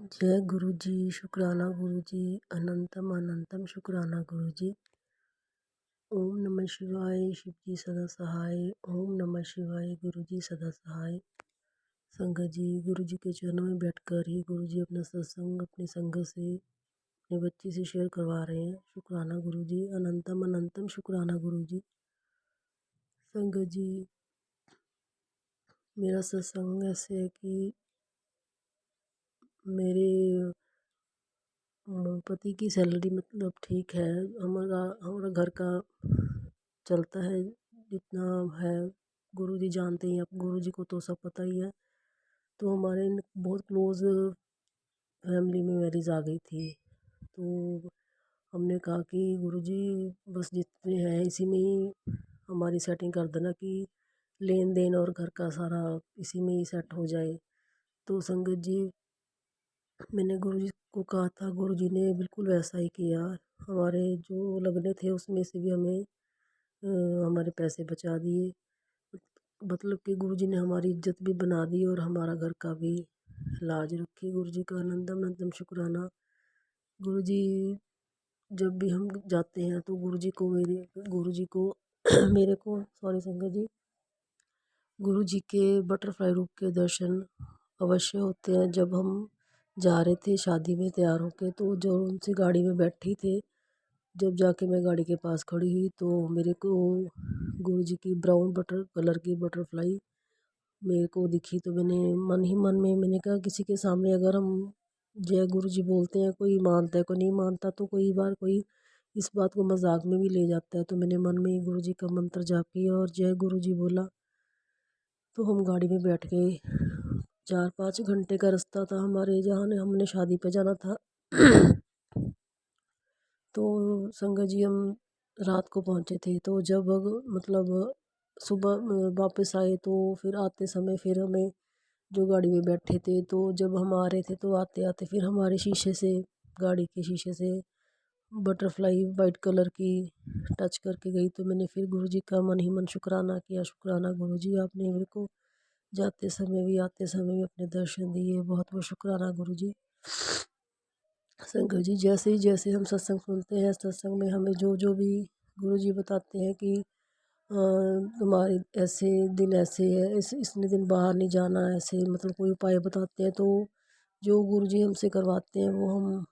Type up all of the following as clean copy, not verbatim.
जय गुरु जी, शुक्राना गुरु जी, अनंतम अनंतम शुक्राना गुरु जी। ओम नमः शिवाय, शिव जी सदा सहाय। ओम नमः शिवाय, गुरु जी सदा सहाय। संगत जी, गुरु जी के चरणों में बैठकर ही गुरु जी अपना सत्संग अपनी संगत से, अपने बच्चे से शेयर करवा रहे हैं। शुक्राना गुरु जी, अनंतम अनंतम शुक्राना गुरु जी। संगत जी, मेरा सत्संग ऐसे है कि मेरे पति की सैलरी मतलब ठीक है। हमारा हमारा घर का चलता है जितना है। गुरुजी जानते ही, आप गुरुजी को तो सब पता ही है। तो हमारे बहुत क्लोज फैमिली में मैरिज आ गई थी। तो हमने कहा कि गुरुजी बस जितने हैं इसी में ही हमारी सेटिंग कर देना कि लेन देन और घर का सारा इसी में ही सेट हो जाए। तो संगत जी, मैंने गुरुजी को कहा था, गुरुजी ने बिल्कुल वैसा ही किया। हमारे जो लगने थे उसमें से भी हमें हमारे पैसे बचा दिए। मतलब कि गुरुजी ने हमारी इज्जत भी बना दी और हमारा घर का भी लाज रखी। गुरुजी का अनंतम अनंतम शुक्राना। गुरुजी जब भी हम जाते हैं तो गुरुजी को मेरे को सॉरी संगत जी, गुरुजी के बटरफ्लाई रूप के दर्शन अवश्य होते हैं। जब हम जा रहे थे शादी में तैयार होके, तो जो उनसे गाड़ी में बैठी थे, जब जाके मैं गाड़ी के पास खड़ी हुई तो मेरे को गुरुजी की ब्राउन बटर कलर की बटरफ्लाई मेरे को दिखी। तो मैंने मन ही मन में मैंने कहा, किसी के सामने अगर हम जय गुरु जी बोलते हैं, कोई मानता है कोई नहीं मानता, तो कोई बार कोई इस बात को मजाक में भी ले जाता है। तो मैंने मन में ही गुरु जी का मंत्र जाप किया और जय गुरु जी बोला। तो हम गाड़ी में बैठ गए। 4-5 घंटे का रास्ता था हमारे जहाँ ने हमने शादी पे जाना था। तो संगत जी, हम रात को पहुँचे थे। तो जब मतलब सुबह वापस आए, तो फिर आते समय फिर हमें जो गाड़ी में बैठे थे, तो जब हम आ रहे थे तो आते आते फिर हमारे शीशे से, गाड़ी के शीशे से बटरफ्लाई वाइट कलर की टच करके गई। तो मैंने फिर गुरुजी का मन ही मन शुक्राना किया। शुक्राना गुरुजी, आपने मेरे को जाते समय भी आते समय भी अपने दर्शन दिए। बहुत बहुत शुक्राना गुरुजी। संगत जी, जैसे हम सत्संग सुनते हैं, सत्संग में हमें जो जो भी गुरुजी बताते हैं कि तुम्हारे ऐसे दिन ऐसे है, इतने दिन बाहर नहीं जाना, ऐसे मतलब कोई उपाय बताते हैं। तो जो गुरुजी हमसे करवाते हैं वो हम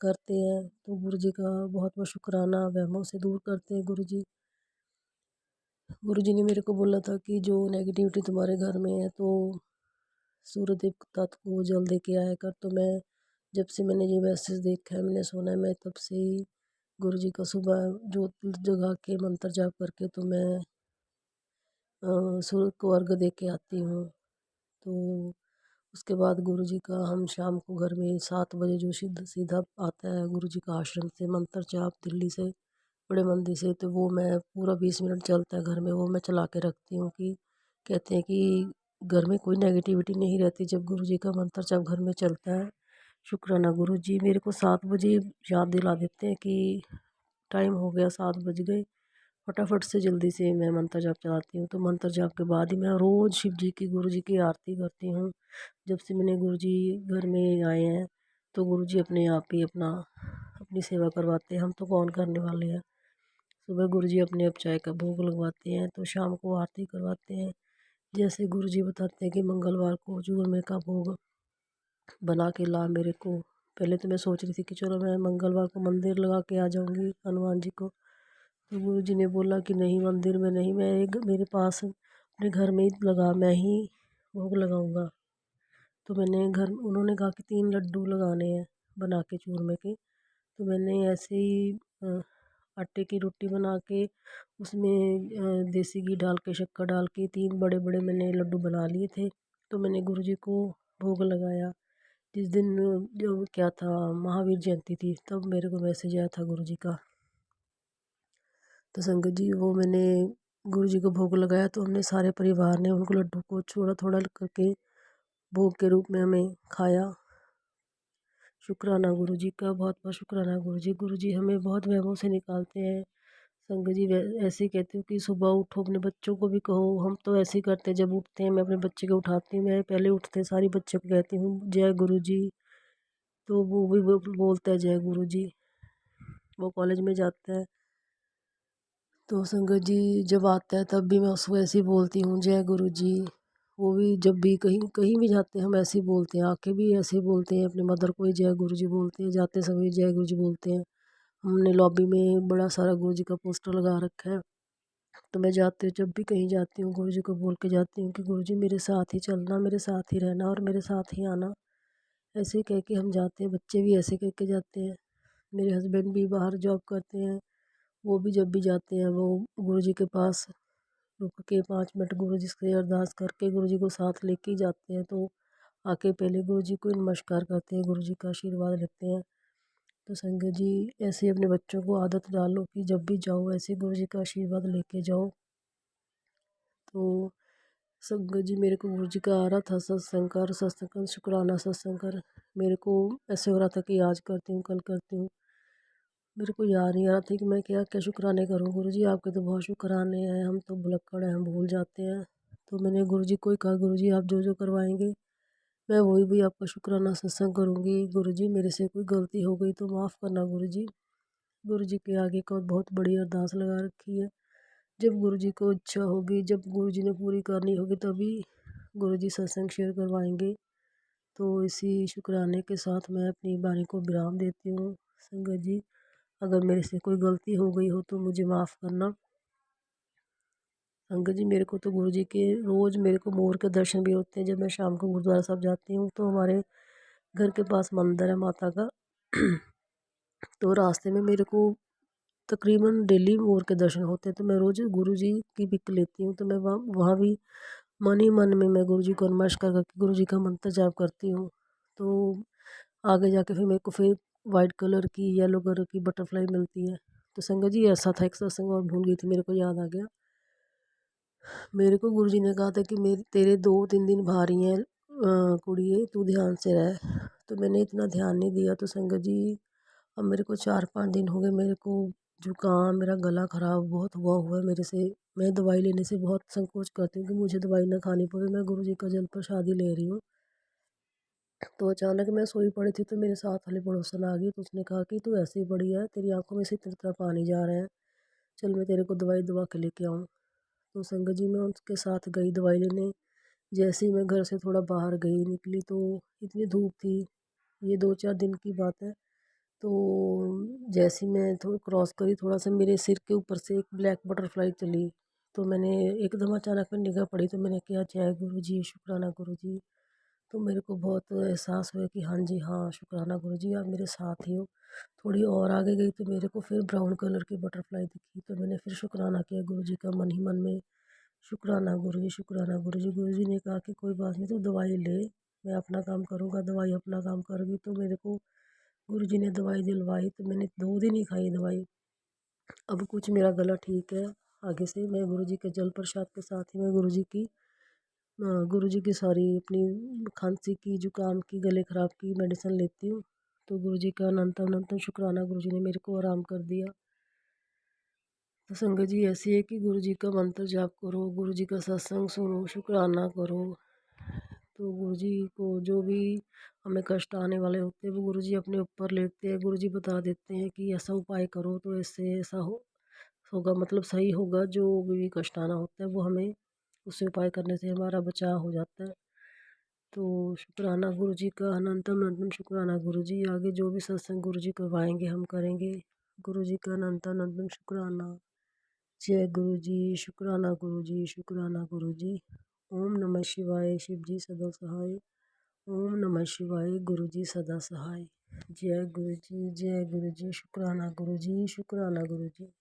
करते हैं। तो गुरुजी का बहुत बहुत शुक्राना, वहमों से दूर करते हैं गुरुजी। गुरुजी ने मेरे को बोला था कि जो नेगेटिविटी तुम्हारे घर में है, तो सूर्यदेव तत्व को जल दे के आया कर। तो मैं जब से मैंने ये मैसेज देखा है, मैंने सुना है, मैं तब से ही गुरुजी का सुबह जोत जगा के मंत्र जाप करके तो मैं सूर्य को अर्घ दे के आती हूँ। तो उसके बाद गुरुजी का हम शाम को घर में 7 बजे जो सीधा सीधा आता है गुरुजी का आश्रम से मंत्र जाप दिल्ली से बड़े मंदिर से, तो वो मैं पूरा 20 मिनट चलता है घर में, वो मैं चला के रखती हूँ। कि कहते हैं कि घर में कोई नेगेटिविटी नहीं रहती जब गुरुजी का मंत्र जब घर में चलता है। शुक्राना गुरुजी, मेरे को 7 बजे याद दिला देते हैं कि टाइम हो गया, 7 बज गए। फटाफट से जल्दी से मैं मंत्र जाप चलाती हूँ। तो मंत्र जाप के बाद ही मैं रोज़ शिव जी की गुरु जी की आरती करती हूँ। जब से मैंने गुरु जी घर में आए हैं, तो गुरु जी अपने आप ही अपनी सेवा करवाते हैं। हम तो कौन करने वाले हैं। सुबह गुरु जी अपने आप चाय का भोग लगवाते हैं, तो शाम को आरती करवाते हैं। जैसे गुरु जी बताते हैं कि मंगलवार को चूरमे का भोग बना के ला मेरे को। पहले तो मैं सोच रही थी कि चलो मैं मंगलवार को मंदिर लगा के आ जाऊँगी हनुमान जी को। तो गुरु जी ने बोला कि नहीं, मंदिर में नहीं, मैं एक मेरे पास अपने घर में ही लगा, मैं ही भोग लगाऊंगा। तो मैंने घर उन्होंने कहा कि 3 लड्डू लगाने हैं बना के चूरमे के। तो मैंने ऐसे ही आटे की रोटी बना के उसमें देसी घी डाल के शक्कर डाल के 3 बड़े बड़े मैंने लड्डू बना लिए थे। तो मैंने गुरु जी को भोग लगाया। जिस दिन जो क्या था, महावीर जयंती थी, तब मेरे को मैसेज आया था गुरु जी का। तो संगत जी, वो मैंने गुरु जी को भोग लगाया, तो हमने सारे परिवार ने उनको लड्डू को थोड़ा थोड़ा करके भोग के रूप में हमें खाया। शुक्राना गुरु जी का, बहुत बहुत शुक्राना गुरु जी। गुरु जी हमें बहुत वहमों से निकालते हैं। संगत जी, ऐसे ही कहती हूँ कि सुबह उठो, अपने बच्चों को भी कहो। हम तो ऐसे ही करते हैं, जब उठते हैं मैं अपने बच्चे को उठाती हूँ। मैं पहले उठते सारी बच्चों को कहती हूँ जय गुरु जी, तो वो भी बोलता है जय गुरु जी। वो कॉलेज में जाता है तो संगत जी जब आता है तब भी मैं उसको ऐसे ही बोलती हूँ जय गुरु जी। वो भी जब भी कहीं कहीं भी जाते हैं हम ऐसे ही बोलते हैं, आके भी ऐसे ही बोलते हैं, अपनी मदर को ही जय गुरु जी बोलते हैं, जाते समय जय गुरु जी बोलते हैं। हमने लॉबी में बड़ा सारा गुरु जी का पोस्टर लगा रखा है। तो मैं जाती हूँ, जब भी कहीं जाती हूँ गुरु जी को बोल के जाती हूँ कि गुरु जी मेरे साथ ही चलना, मेरे साथ ही रहना और मेरे साथ ही आना। ऐसे ही कह के हम जाते हैं, बच्चे भी ऐसे कह के जाते हैं। मेरे हस्बैंड भी बाहर जॉब करते हैं, वो भी जब भी जाते हैं वो गुरु जी के पास रुक के 5 मिनट गुरु जी से अरदास करके गुरु जी को साथ लेके ही जाते हैं। तो आके पहले गुरु जी को नमस्कार करते हैं, गुरु जी का आशीर्वाद लेते हैं। तो संगत जी ऐसे ही अपने बच्चों को आदत डालो कि जब भी जाओ ऐसे गुरु जी का आशीर्वाद लेके जाओ। तो संगत जी मेरे को गुरु जी का आ रहा था सत्संग कर, सत्संग कर, शुक्राना सत्संग कर। मेरे को ऐसे हो रहा था कि आज करती हूँ कल करती हूँ। मेरे को याद नहीं आ रहा था कि मैं क्या क्या शुक्राने करूँ। गुरु जी आपके तो बहुत शुक्राने हैं, हम तो भुलक्कड़ हैं, हम भूल जाते हैं। तो मैंने गुरु जी को ही कहा गुरु जी आप जो जो करवाएंगे मैं वही वही आपका शुक्राना सत्संग करूँगी। गुरु जी मेरे से कोई गलती हो गई तो माफ़ करना गुरु जी। गुरु जी के आगे का बहुत बड़ी अरदास लगा रखी है। जब गुरु जी को इच्छा होगी, जब गुरु जी ने पूरी करनी होगी तभी गुरु जी सत्संग शेयर करवाएंगे। तो इसी शुक्राने के साथ मैं अपनी वाणी को विराम देती हूँ। संगत जी अगर मेरे से कोई गलती हो गई हो तो मुझे माफ़ करना। संगत जी मेरे को तो गुरु जी के रोज़ मेरे को मोर के दर्शन भी होते हैं। जब मैं शाम को गुरुद्वारा साहब जाती हूँ तो हमारे घर के पास मंदिर है माता का तो रास्ते में मेरे को तकरीबन डेली मोर के दर्शन होते हैं। तो मैं रोज़ गुरु जी की पिक लेती हूँ, तो मैं वहाँ वहाँ भी मन ही मन में मैं गुरु जी को नमस्कार करके गुरु जी का मंत्र जाप करती हूँ। तो आगे जाके फिर मेरे को फिर वाइट कलर की येलो कलर की बटरफ्लाई मिलती है। तो संगत जी ऐसा था एक सत्संग और भूल गई थी, मेरे को याद आ गया। मेरे को गुरु जी ने कहा था कि मेरे तेरे 2-3 दिन भारी हैं कुड़िए तू ध्यान से रह। तो मैंने इतना ध्यान नहीं दिया। तो संगत जी अब मेरे को 4-5 दिन हो गए, मेरे को जुकाम, मेरा गला ख़राब बहुत हुआ है मेरे से। मैं दवाई लेने से बहुत संकोच करती हूँ कि मुझे दवाई ना खानी पड़े, मैं गुरु जी का जल प्रसाद ही ले रही हूँ। तो अचानक मैं सोई पड़ी थी तो मेरे साथ वाली पड़ोसन आ गई, तो उसने कहा कि तू ऐसे ही पड़ी है, तेरी आंखों में से इतना इतना पानी जा रहा है, चल मैं तेरे को दवाई दवा के लेके आऊँ। तो संगत जी मैं उसके साथ गई दवाई लेने। जैसे ही मैं घर से थोड़ा बाहर गई निकली तो इतनी धूप थी, ये 2-4 दिन की बात है। तो जैसे ही मैं थोड़ा क्रॉस करी थोड़ा सा मेरे सिर के ऊपर से एक ब्लैक बटरफ्लाई चली। तो मैंने एकदम अचानक में निगाह पड़ी तो मैंने किया जय गुरु जी, शुक्राना गुरु जी। तो मेरे को बहुत एहसास हुआ कि हाँ जी हाँ, शुक्राना गुरु जी आप मेरे साथ ही हो। थोड़ी और आगे गई तो मेरे को फिर ब्राउन कलर की बटरफ्लाई दिखी, तो मैंने फिर शुक्राना किया गुरु जी का मन ही मन में। शुक्राना गुरु जी, शुक्राना गुरु जी। गुरु जी ने कहा कि कोई बात नहीं, तू दवाई ले, मैं अपना काम करूँगा, दवाई अपना काम करूँगी। तो मेरे को गुरु जी ने दवाई दिलवाई तो मैंने 2 दिन ही खाई दवाई। अब कुछ मेरा गला ठीक है। आगे से मैं गुरु जी के जल प्रसाद के साथ ही मैं गुरु जी की सारी अपनी खांसी की, जुकाम की, गले ख़राब की मेडिसिन लेती हूँ। तो गुरु जी का अनंत अनंत शुक्राना, गुरु जी ने मेरे को आराम कर दिया। तो संगत जी ऐसी है कि गुरु जी का मंत्र जाप करो, गुरु जी का सत्संग सुनो, शुक्राना करो। तो गुरु जी को जो भी हमें कष्ट आने वाले होते हैं वो गुरु जी अपने ऊपर लेते हैं। गुरु जी बता देते हैं कि ऐसा उपाय करो तो इससे ऐसा होगा, मतलब सही होगा। जो भी कष्ट आना होता है वो हमें उसे उपाय करने से हमारा बचाव हो जाता है। तो शुक्राना गुरु जी का, अनंतम अनंतम शुक्राना गुरु जी। आगे जो भी सत्संग गुरु जी करवाएंगे हम करेंगे। गुरु जी का अनंत अनंतम शुक्राना। जय गुरु जी, शुक्राना गुरु जी, शुक्राना गुरु जी। ओम नमः शिवाय, शिव जी सदा सहाय। ओम नमः शिवाय, गुरु जी सदा सहाय। जय गुरु जी, जय गुरु जी, शुक्राना गुरु जी, शुक्राना गुरु जी।